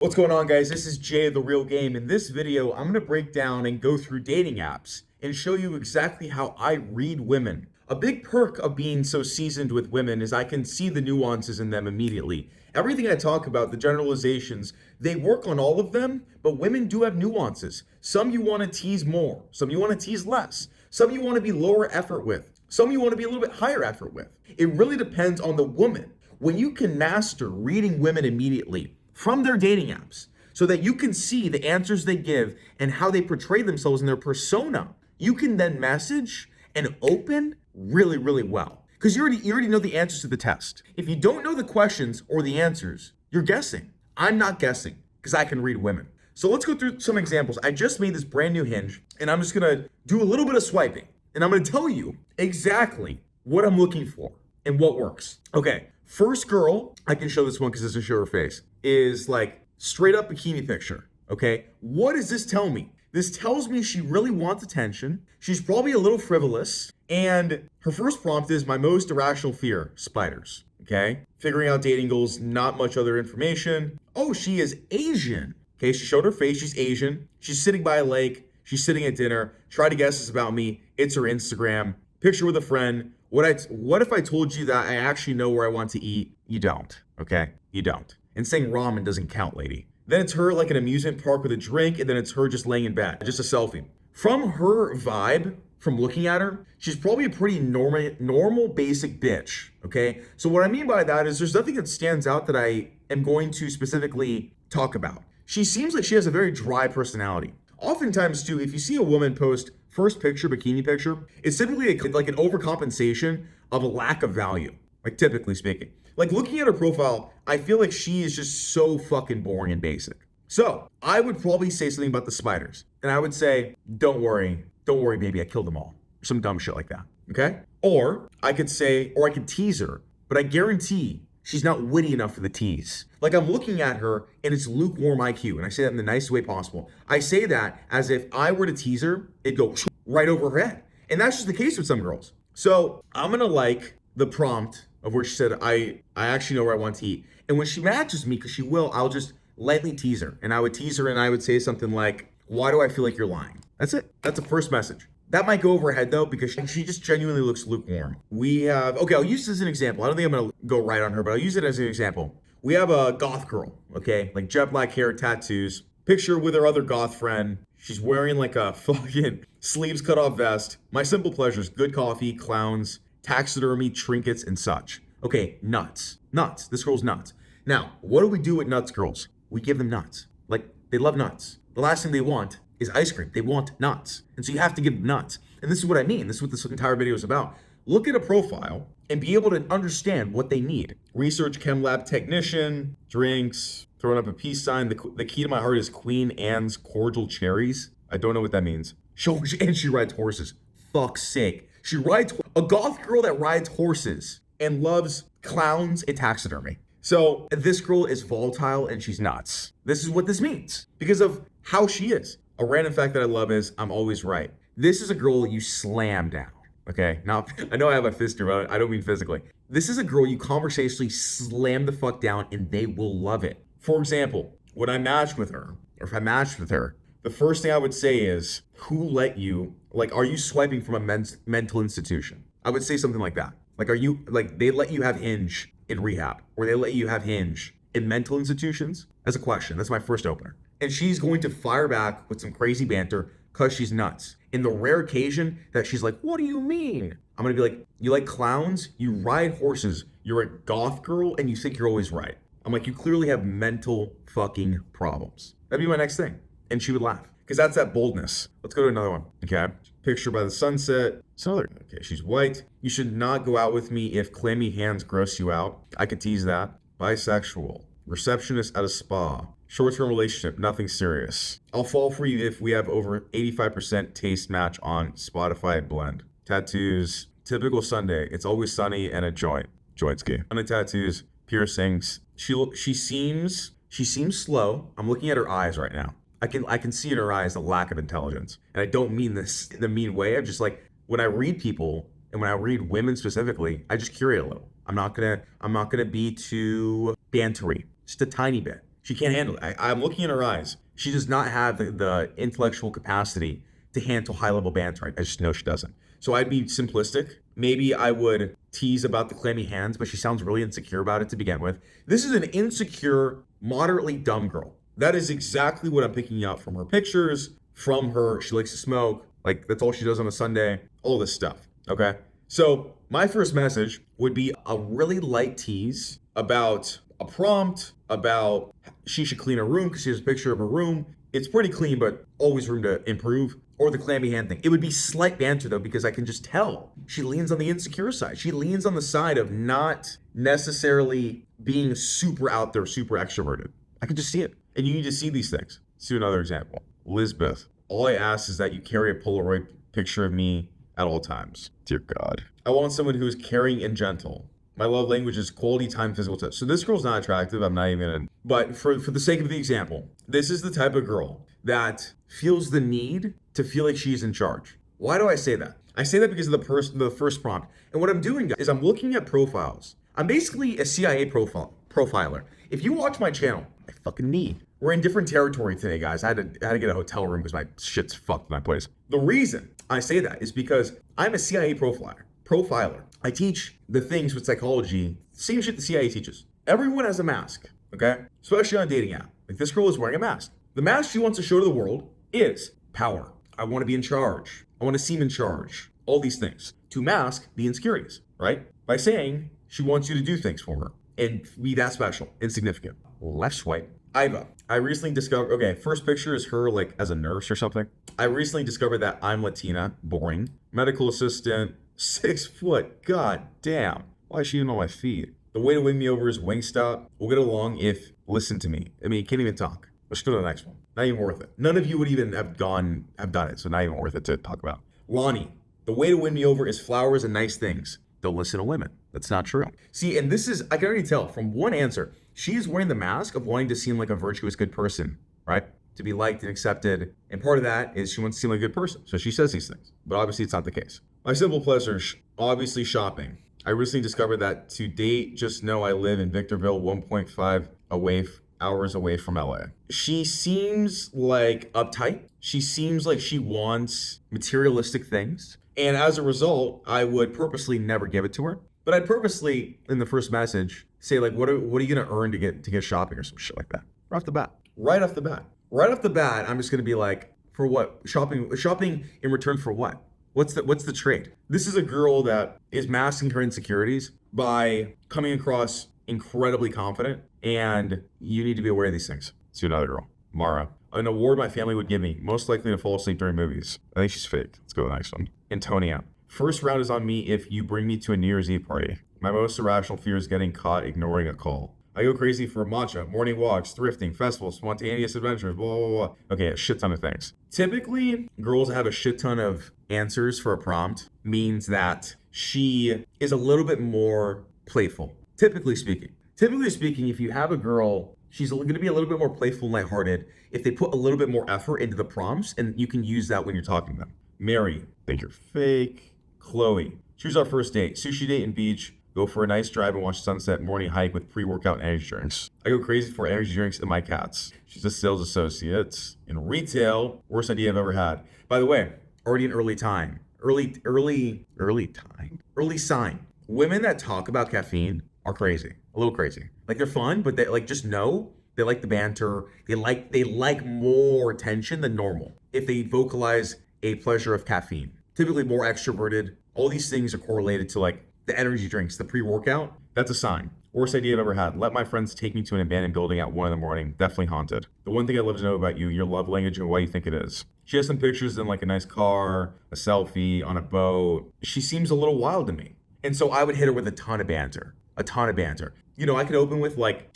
What's going on, guys? This is Jay of The Real Game. In this video, I'm going to break down and go through dating apps and show you exactly how I read women. A big perk of being so seasoned with women is I can see the nuances in them immediately. Everything I talk about, the generalizations, they work on all of them, but women do have nuances. Some you want to tease more, some you want to tease less, some you want to be lower effort with, some you want to be a little bit higher effort with. It really depends on the woman. When you can master reading women immediately, from their dating apps so that you can see the answers they give and how they portray themselves in their persona, you can then message and open really, really well. Because you already know the answers to the test. If you don't know the questions or the answers, you're guessing. I'm not guessing because I can read women. So let's go through some examples. I just made this brand new Hinge and I'm just gonna do a little bit of swiping and I'm gonna tell you exactly what I'm looking for and what works. Okay, first girl, I can show this one because it doesn't show her face, is like straight up bikini picture. Okay, what does this tell me? This tells me she really wants attention. She's probably a little frivolous. And her first prompt is my most irrational fear, spiders. Okay, figuring out dating goals, not much other information. Oh, she is Asian. Okay, she showed her face, she's Asian. She's sitting by a lake, she's sitting at dinner. Try to guess this about me. It's her Instagram. Picture with a friend. What if I told you that I actually know where I want to eat? You don't, okay? You don't. And saying ramen doesn't count, lady. Then it's her like an amusement park with a drink, and then it's her just laying in bed, just a selfie. From her vibe, from looking at her, she's probably a pretty normal basic bitch, okay? So what I mean by that is there's nothing that stands out that I am going to specifically talk about. She seems like she has a very dry personality. Oftentimes too, if you see a woman post first picture, bikini picture, it's typically like an overcompensation of a lack of value, like typically speaking. Like looking at her profile, I feel like she is just so fucking boring and basic. So I would probably say something about the spiders. And I would say, don't worry, baby, I killed them all. Some dumb shit like that, okay? Or I could tease her, but I guarantee she's not witty enough for the tease. Like I'm looking at her and it's lukewarm IQ. And I say that in the nicest way possible. I say that as if I were to tease her, it'd go right over her head. And that's just the case with some girls. So I'm gonna like the prompt of where she said, I actually know where I want to eat. And when she matches me, because she will, I'll just lightly tease her. And I would tease her and I would say something like, why do I feel like you're lying? That's it. That's the first message. That might go over her head though, because she just genuinely looks lukewarm. I'll use this as an example. I don't think I'm gonna go right on her, but I'll use it as an example. We have a goth girl, okay? Like jet black hair, tattoos. Picture with her other goth friend. She's wearing like a fucking sleeves cut off vest. My simple pleasures, good coffee, clowns, taxidermy, trinkets, and such. Okay, nuts. Nuts. This girl's nuts. Now, what do we do with nuts girls? We give them nuts. Like, they love nuts. The last thing they want is ice cream. They want nuts. And so you have to give them nuts. And this is what I mean. This is what this entire video is about. Look at a profile and be able to understand what they need. Research chem lab technician, drinks, throwing up a peace sign. The key to my heart is Queen Anne's cordial cherries. I don't know what that means. And she rides horses. Fuck's sake. She rides a goth girl that rides horses and loves clowns and taxidermy. So this girl is volatile and she's nuts. This is what this means because of how she is. A random fact that I love is I'm always right. This is a girl you slam down. Okay, now I know I have a fist here, but I don't mean physically. This is a girl you conversationally slam the fuck down and they will love it. For example, when I matched with her, or if I matched with her, the first thing I would say is, who let you, like, are you swiping from a mental institution? I would say something like that. Like, they let you have Hinge in rehab, or they let you have Hinge in mental institutions? As a question, that's my first opener. And she's going to fire back with some crazy banter because she's nuts. In the rare occasion that she's like, what do you mean? I'm gonna be like, you like clowns? You ride horses. You're a goth girl and you think you're always right. I'm like, you clearly have mental fucking problems. That'd be my next thing. And she would laugh because that's that boldness. Let's go to another one. Okay. Picture by the sunset. Okay, she's white. You should not go out with me if clammy hands gross you out. I could tease that. Bisexual. Receptionist at a spa. Short-term relationship, nothing serious. I'll fall for you if we have over 85% taste match on Spotify blend. Tattoos. Typical Sunday. It's always sunny and a joint. Joint ski. On the tattoos. Piercings. She seems slow. I'm looking at her eyes right now. I can see in her eyes a lack of intelligence. And I don't mean this in a mean way. I'm just like, when I read people and when I read women specifically, I just curate a little. I'm not gonna be too bantery, just a tiny bit. She can't handle it. I'm looking in her eyes. She does not have the intellectual capacity to handle high level banter. I just know she doesn't. So I'd be simplistic. Maybe I would tease about the clammy hands, but she sounds really insecure about it to begin with. This is an insecure, moderately dumb girl. That is exactly what I'm picking out from her pictures, from her. She likes to smoke. Like, that's all she does on a Sunday. All this stuff. Okay? So my first message would be a really light tease about a prompt, about she should clean her room because she has a picture of her room. It's pretty clean, but always room to improve. Or the clammy hand thing. It would be slight banter though, because I can just tell she leans on the insecure side. She leans on the side of not necessarily being super out there, super extroverted. I can just see it. And you need to see these things. Let's do another example. Lisbeth, all I ask is that you carry a Polaroid picture of me at all times. Dear God. I want someone who is caring and gentle. My love language is quality time, physical touch. So this girl's not attractive. I'm not even gonna, but for the sake of the example, this is the type of girl that feels the need to feel like she's in charge. Why do I say that? I say that because of the first prompt. And what I'm doing is I'm looking at profiles. I'm basically a CIA profiler. If you watch my channel, I fucking need. We're in different territory today, guys. I had to get a hotel room because my shit's fucked in my place. The reason I say that is because I'm a CIA profiler. I teach the things with psychology, same shit the CIA teaches. Everyone has a mask, okay? Especially on a dating app. Like, this girl is wearing a mask. The mask she wants to show to the world is power. I want to be in charge. I want to seem in charge. All these things. To mask the insecurities, right? By saying she wants you to do things for her and be that special, insignificant. Left swipe. Iva. I recently discovered, okay, first picture is her like as a nurse or something. I recently discovered that I'm Latina. Boring. Medical assistant. 6 foot. God damn. Why is she even on my feet? The way to win me over is Wingstop. We'll get along if listen to me. I mean, you can't even talk. Let's go to the next one. Not even worth it. None of you would even have done it, so not even worth it to talk about. Lonnie. The way to win me over is flowers and nice things. Don't listen to women. That's not true. See, and this is, I can already tell from one answer, she is wearing the mask of wanting to seem like a virtuous, good person, right? To be liked and accepted. And part of that is she wants to seem like a good person. So she says these things, but obviously it's not the case. My simple pleasures, obviously shopping. I recently discovered that to date, just know I live in Victorville, 1.5 hours away from LA. She seems like uptight. She seems like she wants materialistic things. And as a result, I would purposely never give it to her. But I'd purposely, in the first message, say like, what are you gonna earn to get shopping or some shit like that? Right off the bat. Right off the bat, I'm just gonna be like, for what? Shopping in return for what? What's the trade? This is a girl that is masking her insecurities by coming across incredibly confident, and you need to be aware of these things. Let's do another girl. Mara. An award my family would give me, most likely to fall asleep during movies. I think she's fake. Let's go to the next one. Antonia. First round is on me if you bring me to a New Year's Eve party. My most irrational fear is getting caught ignoring a call. I go crazy for matcha, morning walks, thrifting, festivals, spontaneous adventures, blah, blah, blah. Okay, a shit ton of things. Typically, girls that have a shit ton of answers for a prompt means that she is a little bit more playful. Typically speaking, if you have a girl, she's going to be a little bit more playful and lighthearted if they put a little bit more effort into the prompts, and you can use that when you're talking to them. Mary, think you're fake. Chloe, choose our first date. Sushi date and beach. Go for a nice drive and watch sunset, morning hike with pre-workout energy drinks. I go crazy for energy drinks and my cats. She's a sales associate in retail. Worst idea I've ever had. By the way, already an early sign. Women that talk about caffeine are crazy, a little crazy. Like, they're fun, but they like, just know they like the banter. They like more attention than normal if they vocalize a pleasure of caffeine. Typically more extroverted. All these things are correlated to like the energy drinks, the pre-workout. That's a sign. Worst idea I've ever had. Let my friends take me to an abandoned building at 1 a.m. Definitely haunted. The one thing I'd love to know about you, your love language and why you think it is. She has some pictures in like a nice car, a selfie, on a boat. She seems a little wild to me. And so I would hit her with a ton of banter. You know, I could open with like,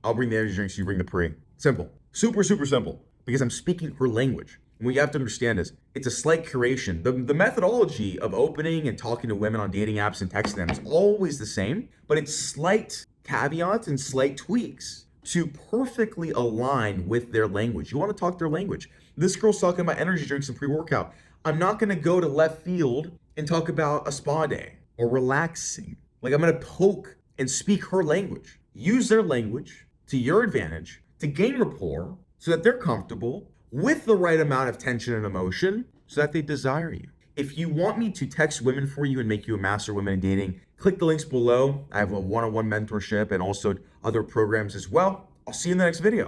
I'll bring the energy drinks, you bring the pre. Simple. Super, super simple. Because I'm speaking her language. And what you have to understand is it's a slight curation. The methodology of opening and talking to women on dating apps and texting them is always the same, but it's slight caveats and slight tweaks to perfectly align with their language. You want to talk their language. This girl's talking about energy drinks and pre-workout. I'm not going to go to left field and talk about a spa day or relaxing. Like, I'm going to poke and speak her language. Use their language to your advantage to gain rapport so that they're comfortable with the right amount of tension and emotion so that they desire you. If you want me to text women for you and make you a master of women in dating, click the links below. I have a one-on-one mentorship and also other programs as well. I'll see you in the next video.